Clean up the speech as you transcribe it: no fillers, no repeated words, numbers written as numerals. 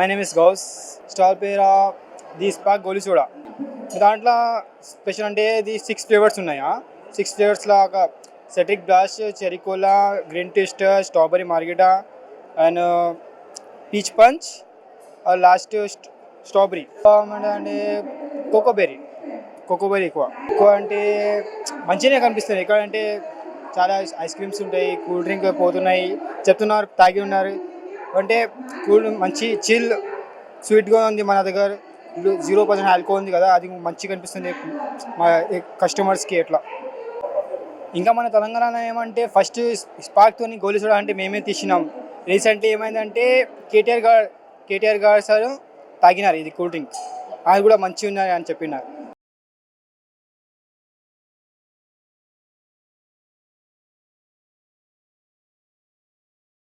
name is Gauss. Stall పేరు the stock Goli soda. దాంట్లో special అంటే ఇది 6 ఫ్లేవర్స్ ఉన్నాయా. 6 ఫ్లేవర్స్లో ఒక citric blast, cherry cola, green twister, strawberry margarita and peach punch, last strawberry అంటే కోకోబెర్రీ ఎక్కువ అంటే మంచిగానే కనిపిస్తుంది. ఎక్కువ అంటే చాలా ఐస్ క్రీమ్స్ ఉంటాయి, కూల్ డ్రింక్ పోతున్నాయి చెప్తున్నారు, తాగి ఉన్నారు. అంటే కూల్ మంచి చిల్ స్వీట్గా ఉంది. మన దగ్గర 0% ఆల్కహాల్ ఉంది కదా, అది మంచిగా కనిపిస్తుంది మా కస్టమర్స్కి. ఎట్లా ఇంకా మన తెలంగాణలో ఏమంటే ఫస్ట్ స్పార్క్తో గోలీ సోడా అంటే మేమే తీసినాం. రీసెంట్లీ ఏమైందంటే కేటీఆర్ గారు సార్ తాగినారు ఇది కూల్ డ్రింక్, అది కూడా మంచిగా ఉన్నది అని చెప్పినారు.